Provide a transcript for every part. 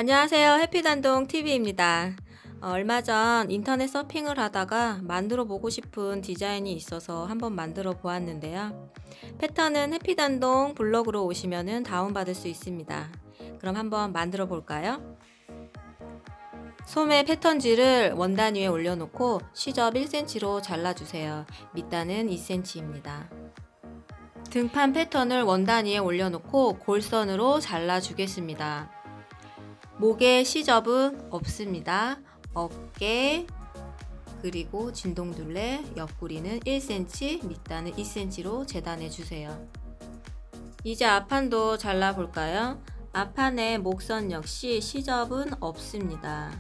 안녕하세요. 해피단동 TV입니다. 얼마 전 인터넷 서핑을 하다가 만들어 보고 싶은 디자인이 있어서 한번 만들어 보았는데요. 패턴은 해피단동 블로그로 오시면 다운받을 수 있습니다. 그럼 한번 만들어 볼까요? 소매 패턴지를 원단 위에 올려놓고 시접 1cm로 잘라주세요. 밑단은 2cm입니다. 등판 패턴을 원단 위에 올려놓고 골선으로 잘라주겠습니다. 목의 시접은 없습니다. 어깨 그리고 진동둘레 옆구리는 1cm, 밑단은 2cm로 재단해 주세요. 이제 앞판도 잘라 볼까요? 앞판의 목선 역시 시접은 없습니다.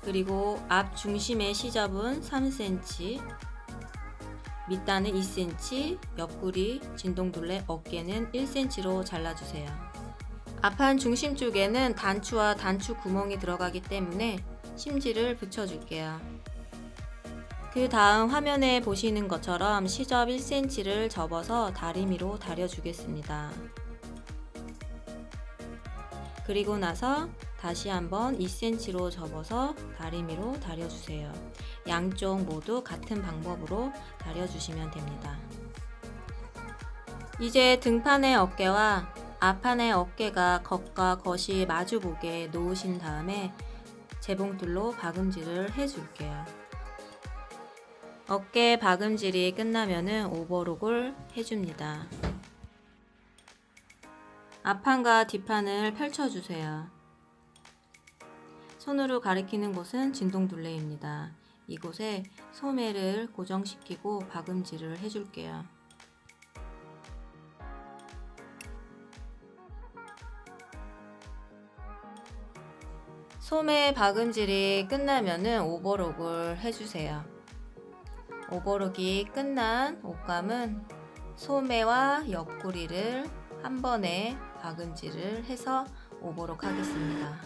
그리고 앞 중심의 시접은 3cm, 밑단은 2cm, 옆구리, 진동둘레, 어깨는 1cm로 잘라주세요. 앞판 중심 쪽에는 단추와 단추 구멍이 들어가기 때문에 심지를 붙여줄게요. 그 다음 화면에 보시는 것처럼 시접 1cm를 접어서 다리미로 다려주겠습니다. 그리고 나서 다시 한번 2cm로 접어서 다리미로 다려주세요. 양쪽 모두 같은 방법으로 다려주시면 됩니다. 이제 등판의 어깨와 앞판의 어깨가 겉과 겉이 마주보게 놓으신 다음에 재봉틀로 박음질을 해줄게요. 어깨 박음질이 끝나면은 오버록을 해줍니다. 앞판과 뒷판을 펼쳐주세요. 손으로 가리키는 곳은 진동둘레입니다. 이곳에 소매를 고정시키고 박음질을 해줄게요. 소매 박음질이 끝나면은 오버록을 해주세요. 오버록이 끝난 옷감은 소매와 옆구리를 한 번에 박음질을 해서 오버록 하겠습니다.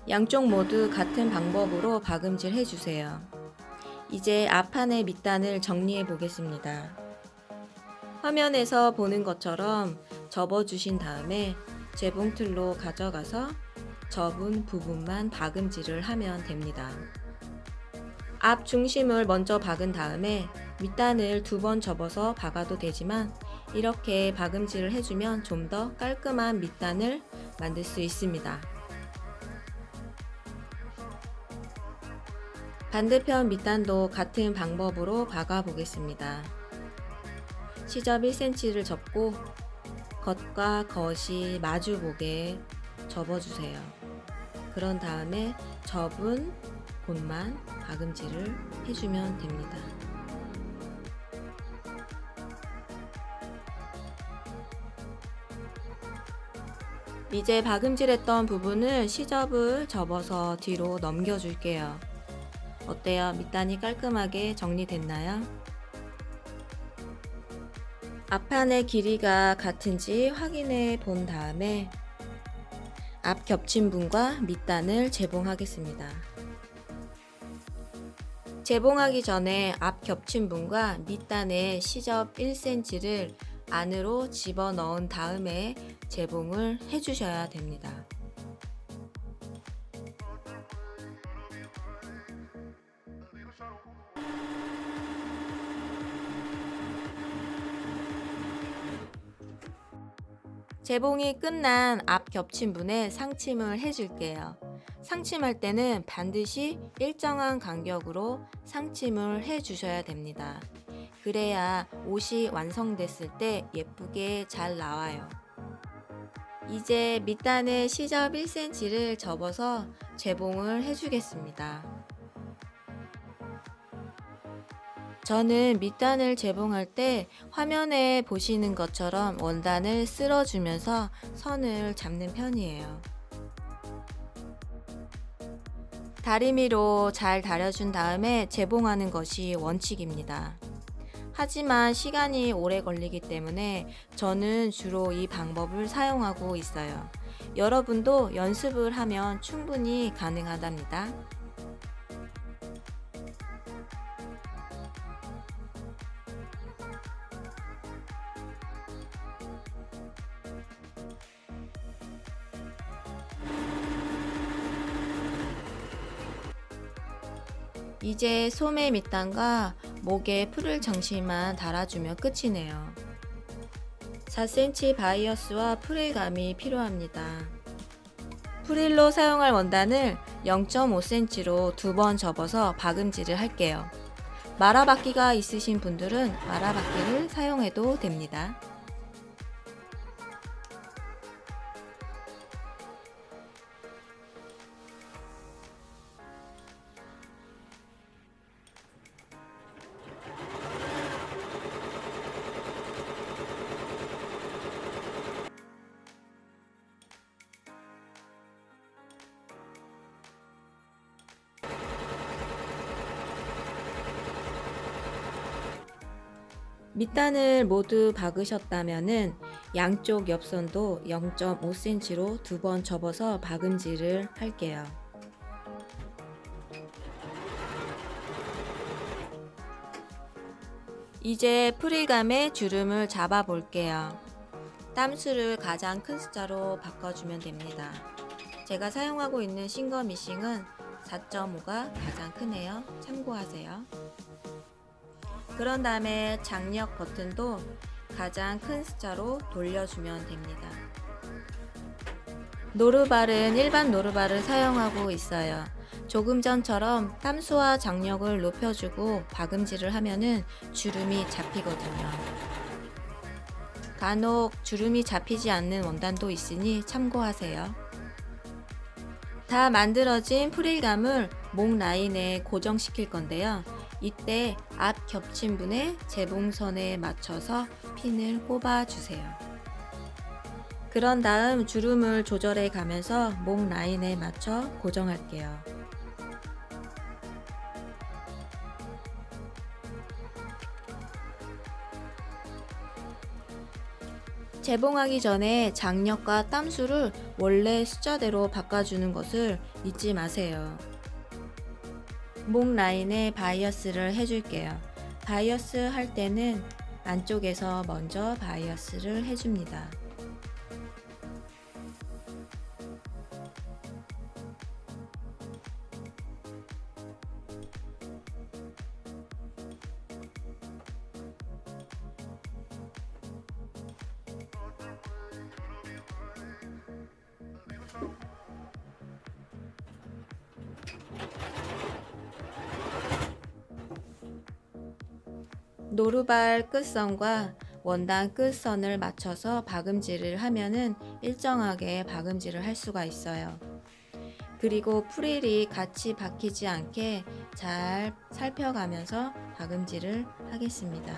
양쪽 모두 같은 방법으로 박음질 해주세요. 이제 앞판의 밑단을 정리해 보겠습니다. 화면에서 보는 것처럼 접어주신 다음에 재봉틀로 가져가서 접은 부분만 박음질을 하면 됩니다. 앞 중심을 먼저 박은 다음에 밑단을 2번 접어서 박아도 되지만 이렇게 박음질을 해주면 좀 더 깔끔한 밑단을 만들 수 있습니다. 반대편 밑단도 같은 방법으로 박아 보겠습니다. 시접 1cm를 접고 겉과 겉이 마주보게 접어주세요. 그런 다음에 접은 곳만 박음질을 해주면 됩니다. 이제 박음질했던 부분을 시접을 접어서 뒤로 넘겨줄게요. 어때요? 밑단이 깔끔하게 정리됐나요? 앞판의 길이가 같은지 확인해 본 다음에 앞 겹친 분과 밑단을 재봉하겠습니다. 재봉하기 전에 앞 겹친 분과 밑단의 시접 1cm를 안으로 집어넣은 다음에 재봉을 해주셔야 됩니다. 재봉이 끝난 앞 겹친 분에 상침을 해줄게요. 상침할 때는 반드시 일정한 간격으로 상침을 해주셔야 됩니다. 그래야 옷이 완성됐을 때 예쁘게 잘 나와요. 이제 밑단의 시접 1cm를 접어서 재봉을 해주겠습니다. 저는 밑단을 재봉할 때 화면에 보시는 것처럼 원단을 쓸어주면서 선을 잡는 편이에요. 다리미로 잘 다려준 다음에 재봉하는 것이 원칙입니다. 하지만 시간이 오래 걸리기 때문에 저는 주로 이 방법을 사용하고 있어요. 여러분도 연습을 하면 충분히 가능하답니다. 이제 소매 밑단과 목에 풀을 장식만 달아주면 끝이네요. 4cm 바이어스와 프릴감이 필요합니다. 프릴로 사용할 원단을 0.5cm로 2번 접어서 박음질을 할게요. 말아받기가 있으신 분들은 말아받기를 사용해도 됩니다. 밑단을 모두 박으셨다면은 양쪽 옆선도 0.5cm로 2번 접어서 박음질을 할게요. 이제 프릴감에 주름을 잡아 볼게요. 땀수를 가장 큰 숫자로 바꿔주면 됩니다. 제가 사용하고 있는 싱거 미싱은 4.5가 가장 크네요. 참고하세요. 그런 다음에 장력 버튼도 가장 큰 숫자로 돌려주면 됩니다. 노루발은 일반 노루발을 사용하고 있어요. 조금 전처럼 땀수와 장력을 높여주고 박음질을 하면은 주름이 잡히거든요. 간혹 주름이 잡히지 않는 원단도 있으니 참고하세요. 다 만들어진 프릴감을 목 라인에 고정시킬 건데요. 이때 앞 겹친 분의 재봉선에 맞춰서 핀을 꼽아 주세요. 그런 다음 주름을 조절해 가면서 목 라인에 맞춰 고정할게요. 재봉하기 전에 장력과 땀수를 원래 숫자대로 바꿔주는 것을 잊지 마세요. 목 라인에 바이어스를 해줄게요. 바이어스 할 때는 안쪽에서 먼저 바이어스를 해줍니다. 노루발 끝선과 원단 끝선을 맞춰서 박음질을 하면은 일정하게 박음질을 할 수가 있어요. 그리고 프릴이 같이 박히지 않게 잘 살펴가면서 박음질을 하겠습니다.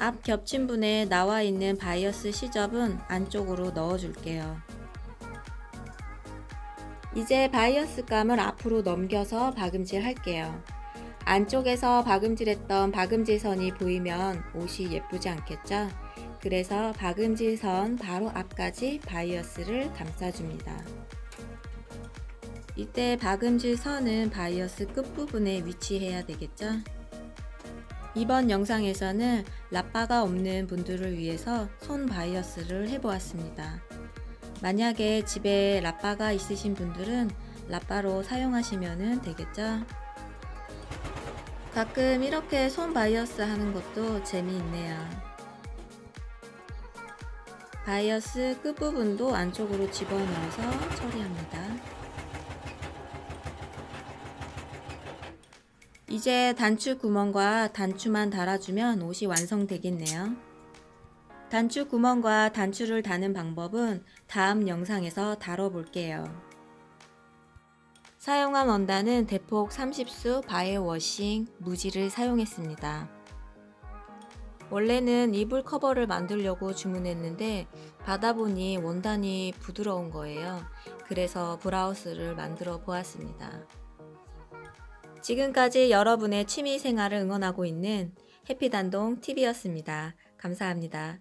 앞 겹친 분에 나와 있는 바이어스 시접은 안쪽으로 넣어 줄게요. 이제 바이어스 감을 앞으로 넘겨서 박음질 할게요. 안쪽에서 박음질했던 박음질선이 보이면 옷이 예쁘지 않겠죠? 그래서 박음질선 바로 앞까지 바이어스를 감싸줍니다. 이때 박음질선은 바이어스 끝부분에 위치해야 되겠죠? 이번 영상에서는 라빠가 없는 분들을 위해서 손 바이어스를 해보았습니다. 만약에 집에 라빠가 있으신 분들은 라빠로 사용하시면 되겠죠? 가끔 이렇게 손 바이어스 하는 것도 재미있네요. 바이어스 끝부분도 안쪽으로 집어넣어서 처리합니다. 이제 단추 구멍과 단추만 달아주면 옷이 완성되겠네요. 단추 구멍과 단추를 다는 방법은 다음 영상에서 다뤄볼게요. 사용한 원단은 대폭 30수 바이오워싱 무지를 사용했습니다. 원래는 이불 커버를 만들려고 주문했는데 받아보니 원단이 부드러운 거예요. 그래서 브라우스를 만들어 보았습니다. 지금까지 여러분의 취미생활을 응원하고 있는 해피단동 TV였습니다. 감사합니다.